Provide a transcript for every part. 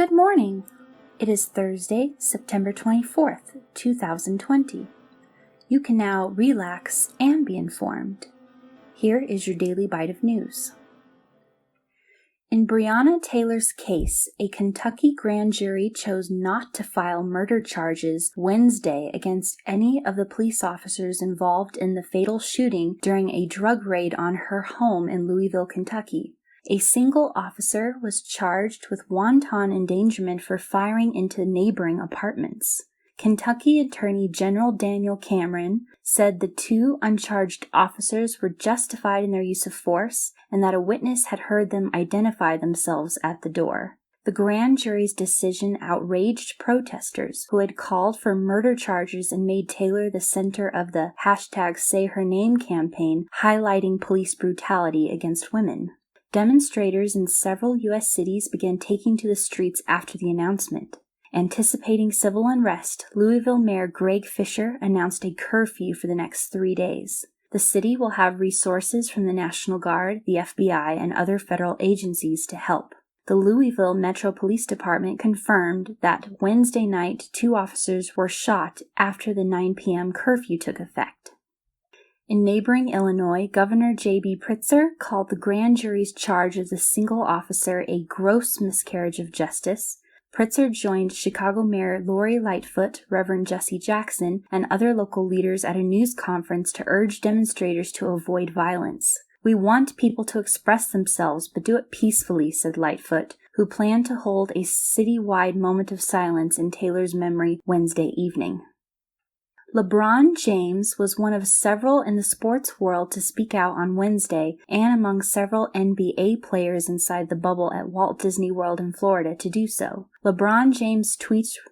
Good morning. It is Thursday, September 24th, 2020. You can now relax and be informed. Here is your daily bite of news. In Breonna Taylor's case, a Kentucky grand jury chose not to file murder charges Wednesday against any of the police officers involved in the fatal shooting during a drug raid on her home in Louisville, Kentucky. A single officer was charged with wanton endangerment for firing into neighboring apartments. Kentucky Attorney General Daniel Cameron said the two uncharged officers were justified in their use of force and that a witness had heard them identify themselves at the door. The grand jury's decision outraged protesters who had called for murder charges and made Taylor the center of the #SayHerName campaign, highlighting police brutality against women. Demonstrators in several U.S. cities began taking to the streets after the announcement. Anticipating civil unrest, Louisville Mayor Greg Fisher announced a curfew for the next 3 days. The city will have resources from the National Guard, the FBI, and other federal agencies to help. The Louisville Metro Police Department confirmed that Wednesday night 2 officers were shot after the 9 p.m. curfew took effect. In neighboring Illinois, Governor J.B. Pritzker called the grand jury's charge of the single officer a gross miscarriage of justice. Pritzker joined Chicago Mayor Lori Lightfoot, Reverend Jesse Jackson, and other local leaders at a news conference to urge demonstrators to avoid violence. "We want people to express themselves, but do it peacefully," said Lightfoot, who planned to hold a citywide moment of silence in Taylor's memory Wednesday evening. LeBron James was one of several in the sports world to speak out on Wednesday, and among several NBA players inside the bubble at Walt Disney World in Florida to do so. LeBron James'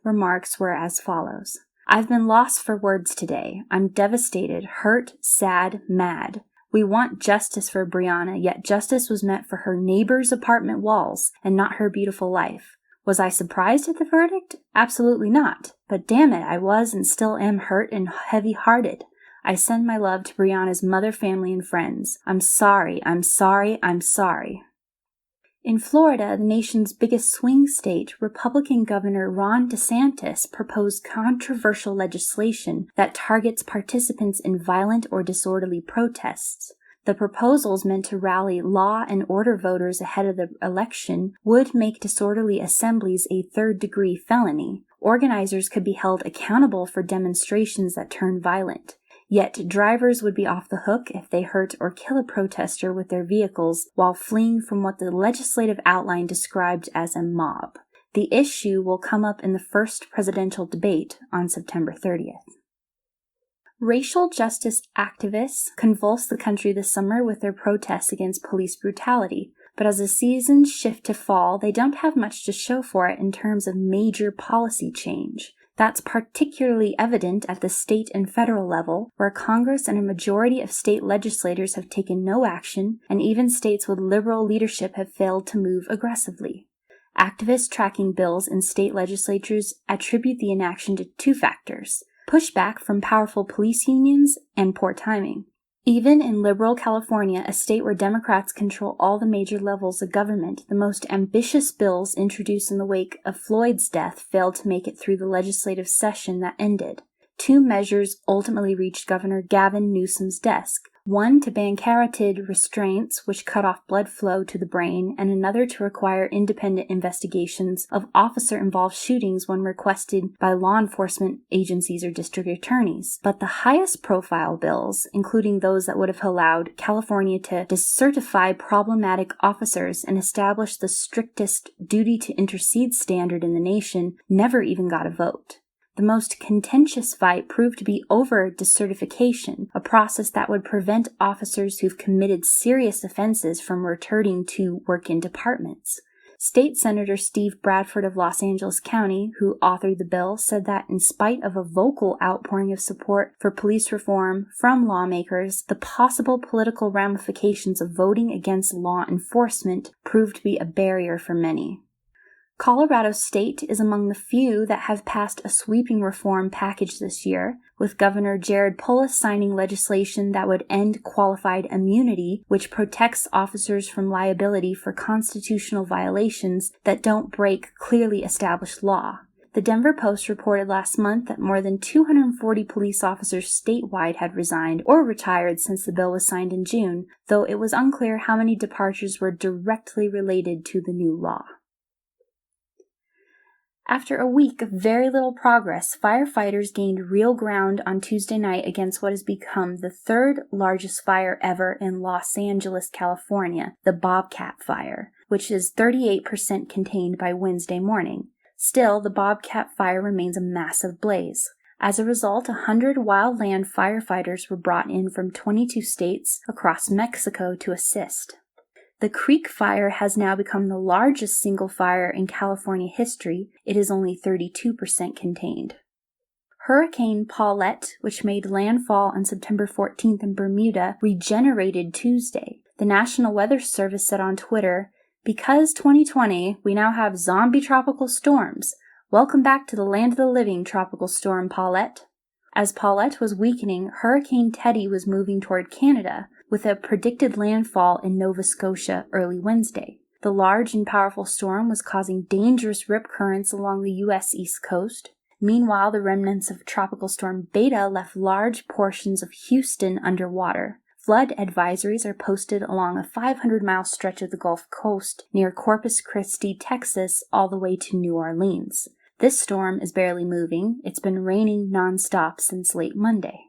remarks were as follows. "I've been lost for words today. I'm devastated, hurt, sad, mad. We want justice for Breonna, yet justice was meant for her neighbor's apartment walls and not her beautiful life. Was I surprised at the verdict? Absolutely not. But damn it, I was and still am hurt and heavy-hearted. I send my love to Breonna's mother, family, and friends. I'm sorry, I'm sorry, I'm sorry." In Florida, the nation's biggest swing state, Republican Governor Ron DeSantis proposed controversial legislation that targets participants in violent or disorderly protests. The proposals, meant to rally law and order voters ahead of the election, would make disorderly assemblies a third-degree felony. Organizers could be held accountable for demonstrations that turn violent. Yet drivers would be off the hook if they hurt or kill a protester with their vehicles while fleeing from what the legislative outline described as a mob. The issue will come up in the first presidential debate on September 30th. Racial justice activists convulsed the country this summer with their protests against police brutality, but as the seasons shift to fall, they don't have much to show for it in terms of major policy change. That's particularly evident at the state and federal level, where Congress and a majority of state legislators have taken no action, and even states with liberal leadership have failed to move aggressively. Activists tracking bills in state legislatures attribute the inaction to 2 factors: pushback from powerful police unions and poor timing. Even in liberal California, a state where Democrats control all the major levels of government, the most ambitious bills introduced in the wake of Floyd's death failed to make it through the legislative session that ended. 2 measures ultimately reached Governor Gavin Newsom's desk. One to ban carotid restraints, which cut off blood flow to the brain, and another to require independent investigations of officer-involved shootings when requested by law enforcement agencies or district attorneys. But the highest-profile bills, including those that would have allowed California to decertify problematic officers and establish the strictest duty to intercede standard in the nation, never even got a vote. The most contentious fight proved to be over decertification, a process that would prevent officers who've committed serious offenses from returning to work in departments. State Senator Steve Bradford of Los Angeles County, who authored the bill, said that in spite of a vocal outpouring of support for police reform from lawmakers, the possible political ramifications of voting against law enforcement proved to be a barrier for many. Colorado State is among the few that have passed a sweeping reform package this year, with Governor Jared Polis signing legislation that would end qualified immunity, which protects officers from liability for constitutional violations that don't break clearly established law. The Denver Post reported last month that more than 240 police officers statewide had resigned or retired since the bill was signed in June, though it was unclear how many departures were directly related to the new law. After a week of very little progress, firefighters gained real ground on Tuesday night against what has become the third largest fire ever in Los Angeles, California, the Bobcat Fire, which is 38% contained by Wednesday morning. Still, the Bobcat Fire remains a massive blaze. As a result, 100 wildland firefighters were brought in from 22 states across Mexico to assist. The Creek Fire has now become the largest single fire in California history. It is only 32% contained. Hurricane Paulette, which made landfall on September 14th in Bermuda, regenerated Tuesday. The National Weather Service said on Twitter, "Because 2020, we now have zombie tropical storms. Welcome back to the land of the living, Tropical Storm Paulette." As Paulette was weakening, Hurricane Teddy was moving toward Canada, with a predicted landfall in Nova Scotia early Wednesday. The large and powerful storm was causing dangerous rip currents along the U.S. East Coast. Meanwhile, the remnants of Tropical Storm Beta left large portions of Houston underwater. Flood advisories are posted along a 500-mile stretch of the Gulf Coast near Corpus Christi, Texas, all the way to New Orleans. This storm is barely moving. It's been raining nonstop since late Monday.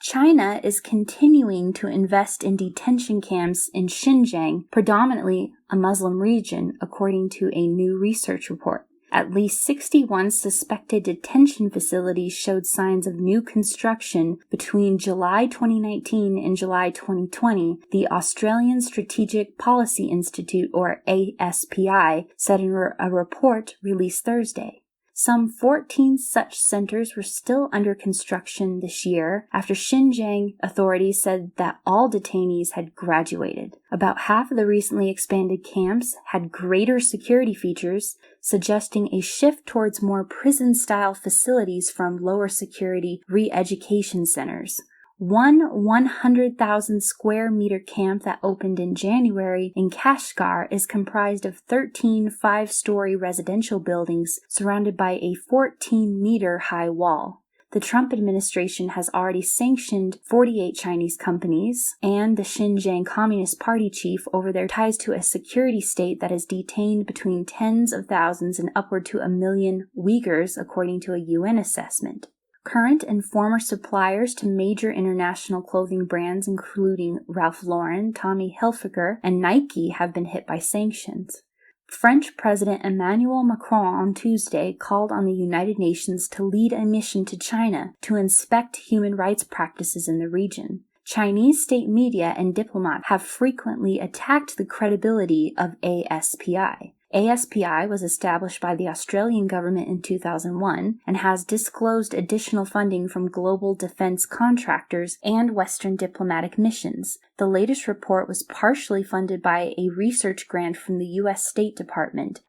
China is continuing to invest in detention camps in Xinjiang, predominantly a Muslim region, according to a new research report. At least 61 suspected detention facilities showed signs of new construction between July 2019 and July 2020, the Australian Strategic Policy Institute, or ASPI, said in a report released Thursday. Some 14 such centers were still under construction this year after Xinjiang authorities said that all detainees had graduated. About half of the recently expanded camps had greater security features, suggesting a shift towards more prison-style facilities from lower security re-education centers. One 100,000 square meter camp that opened in January in Kashgar is comprised of 13 five-story residential buildings surrounded by a 14-meter high wall. The Trump administration has already sanctioned 48 Chinese companies and the Xinjiang Communist Party chief over their ties to a security state that has detained between tens of thousands and upward to 1 million Uyghurs, according to a UN assessment. Current and former suppliers to major international clothing brands including Ralph Lauren, Tommy Hilfiger, and Nike have been hit by sanctions. French President Emmanuel Macron on Tuesday called on the United Nations to lead a mission to China to inspect human rights practices in the region. Chinese state media and diplomats have frequently attacked the credibility of ASPI. ASPI was established by the Australian government in 2001 and has disclosed additional funding from global defense contractors and Western diplomatic missions. The latest report was partially funded by a research grant from the U.S. State Department.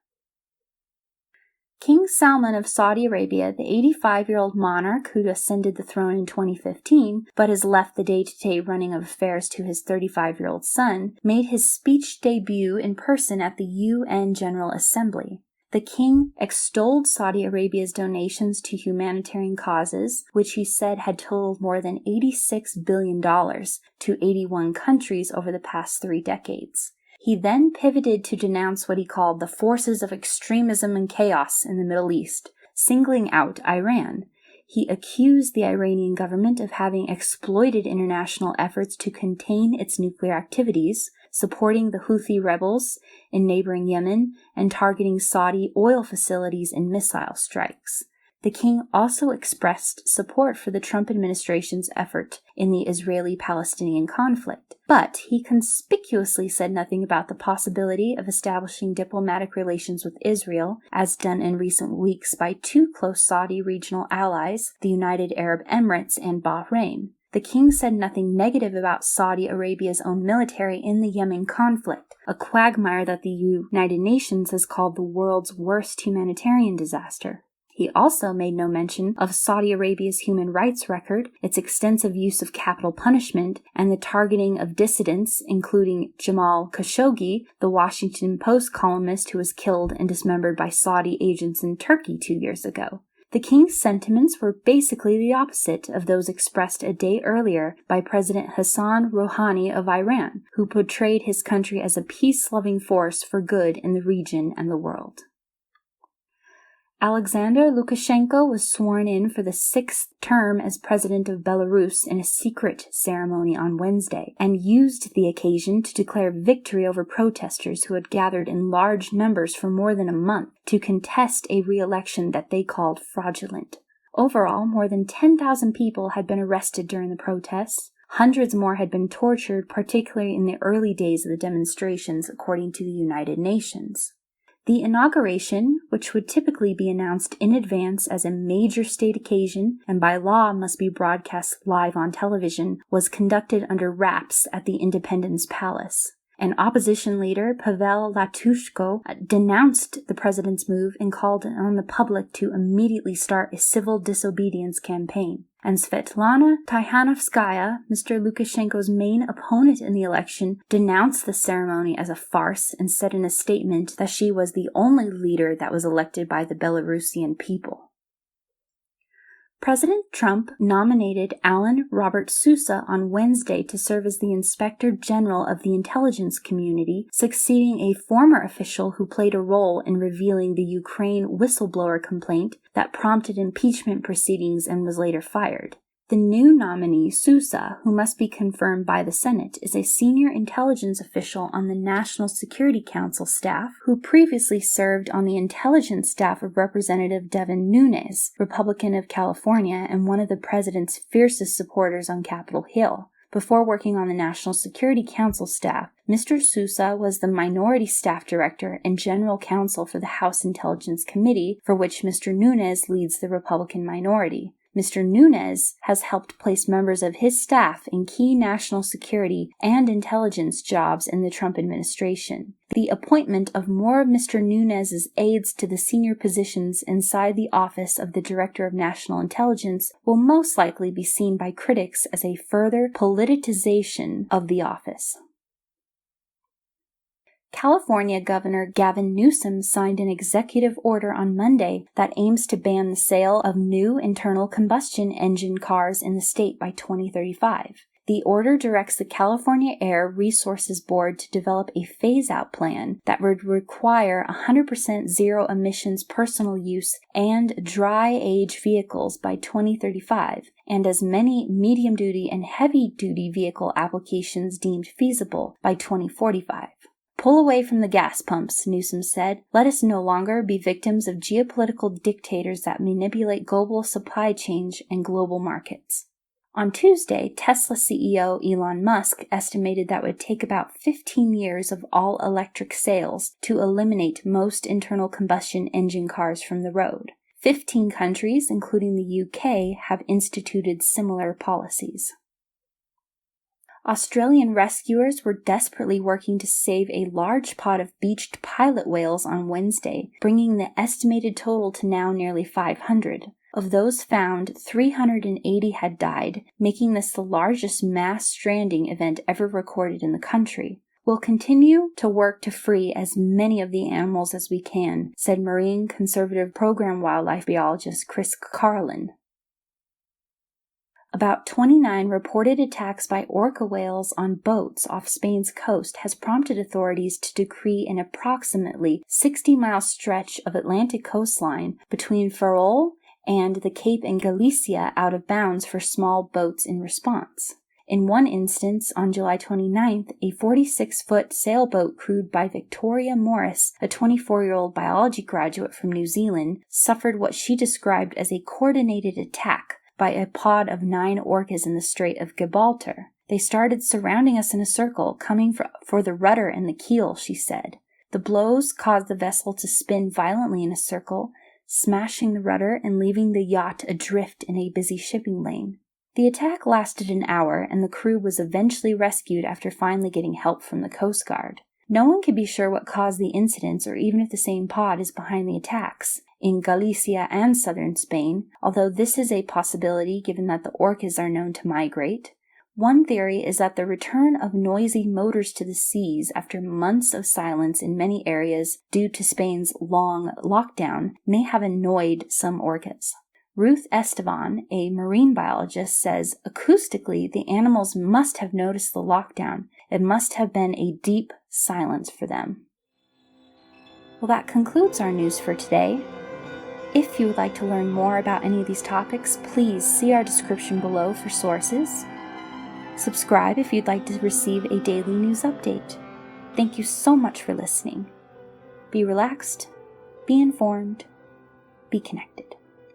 King Salman of Saudi Arabia, the 85-year-old monarch who ascended the throne in 2015 but has left the day-to-day running of affairs to his 35-year-old son, made his speech debut in person at the UN General Assembly. The king extolled Saudi Arabia's donations to humanitarian causes, which he said had totaled more than $86 billion to 81 countries over the past 3 decades. He then pivoted to denounce what he called the forces of extremism and chaos in the Middle East, singling out Iran. He accused the Iranian government of having exploited international efforts to contain its nuclear activities, supporting the Houthi rebels in neighboring Yemen, and targeting Saudi oil facilities in missile strikes. The king also expressed support for the Trump administration's effort in the Israeli-Palestinian conflict, but he conspicuously said nothing about the possibility of establishing diplomatic relations with Israel, as done in recent weeks by 2 close Saudi regional allies, the United Arab Emirates and Bahrain. The king said nothing negative about Saudi Arabia's own military in the Yemen conflict, a quagmire that the United Nations has called the world's worst humanitarian disaster. He also made no mention of Saudi Arabia's human rights record, its extensive use of capital punishment, and the targeting of dissidents, including Jamal Khashoggi, the Washington Post columnist who was killed and dismembered by Saudi agents in Turkey 2 years ago. The king's sentiments were basically the opposite of those expressed a day earlier by President Hassan Rouhani of Iran, who portrayed his country as a peace-loving force for good in the region and the world. Alexander Lukashenko was sworn in for the 6th term as president of Belarus in a secret ceremony on Wednesday, and used the occasion to declare victory over protesters who had gathered in large numbers for more than a month to contest a re-election that they called fraudulent. Overall, more than 10,000 people had been arrested during the protests. Hundreds more had been tortured, particularly in the early days of the demonstrations, according to the United Nations. The inauguration, which would typically be announced in advance as a major state occasion and by law must be broadcast live on television, was conducted under wraps at the Independence Palace. An opposition leader, Pavel Latushko, denounced the president's move and called on the public to immediately start a civil disobedience campaign. And Svetlana Tikhanovskaya, Mr. Lukashenko's main opponent in the election, denounced the ceremony as a farce and said in a statement that she was the only leader that was elected by the Belarusian people. President Trump nominated Alan Robert Sousa on Wednesday to serve as the Inspector General of the intelligence community, succeeding a former official who played a role in revealing the Ukraine whistleblower complaint that prompted impeachment proceedings and was later fired. The new nominee, Sousa, who must be confirmed by the Senate, is a senior intelligence official on the National Security Council staff who previously served on the intelligence staff of Representative Devin Nunes, Republican of California and one of the president's fiercest supporters on Capitol Hill. Before working on the National Security Council staff, Mr. Sousa was the Minority Staff Director and General Counsel for the House Intelligence Committee, for which Mr. Nunes leads the Republican minority. Mr. Nunes has helped place members of his staff in key national security and intelligence jobs in the Trump administration. The appointment of more of Mr. Nunes' aides to the senior positions inside the office of the Director of National Intelligence will most likely be seen by critics as a further politicization of the office. California Governor Gavin Newsom signed an executive order on Monday that aims to ban the sale of new internal combustion engine cars in the state by 2035. The order directs the California Air Resources Board to develop a phase-out plan that would require 100% zero-emissions personal use and dry-age vehicles by 2035, and as many medium-duty and heavy-duty vehicle applications deemed feasible by 2045. Pull away from the gas pumps, Newsom said. Let us no longer be victims of geopolitical dictators that manipulate global supply chains and global markets. On Tuesday, Tesla CEO Elon Musk estimated that it would take about 15 years of all-electric sales to eliminate most internal combustion engine cars from the road. 15 countries, including the UK, have instituted similar policies. Australian rescuers were desperately working to save a large pod of beached pilot whales on Wednesday, bringing the estimated total to now nearly 500. Of those found, 380 had died, making this the largest mass stranding event ever recorded in the country. We'll continue to work to free as many of the animals as we can, said Marine Conservative Program wildlife biologist Chris Carlin. About 29 reported attacks by orca whales on boats off Spain's coast has prompted authorities to decree an approximately 60-mile stretch of Atlantic coastline between Ferrol and the Cape in Galicia out of bounds for small boats in response. In one instance, on July 29th, a 46-foot sailboat crewed by Victoria Morris, a 24-year-old biology graduate from New Zealand, suffered what she described as a coordinated attack by a pod of 9 orcas in the Strait of Gibraltar. They started surrounding us in a circle, coming for the rudder and the keel, she said. The blows caused the vessel to spin violently in a circle, smashing the rudder and leaving the yacht adrift in a busy shipping lane. The attack lasted an hour, and the crew was eventually rescued after finally getting help from the Coast Guard. No one can be sure what caused the incidents or even if the same pod is behind the attacks. in Galicia and southern Spain, although this is a possibility given that the orcas are known to migrate. One theory is that the return of noisy motors to the seas after months of silence in many areas due to Spain's long lockdown may have annoyed some orcas. Ruth Estevan, a marine biologist, says acoustically the animals must have noticed the lockdown. It must have been a deep silence for them. Well, that concludes our news for today. If you would like to learn more about any of these topics, please see our description below for sources. Subscribe if you'd like to receive a daily news update. Thank you so much for listening. Be relaxed, be informed, be connected.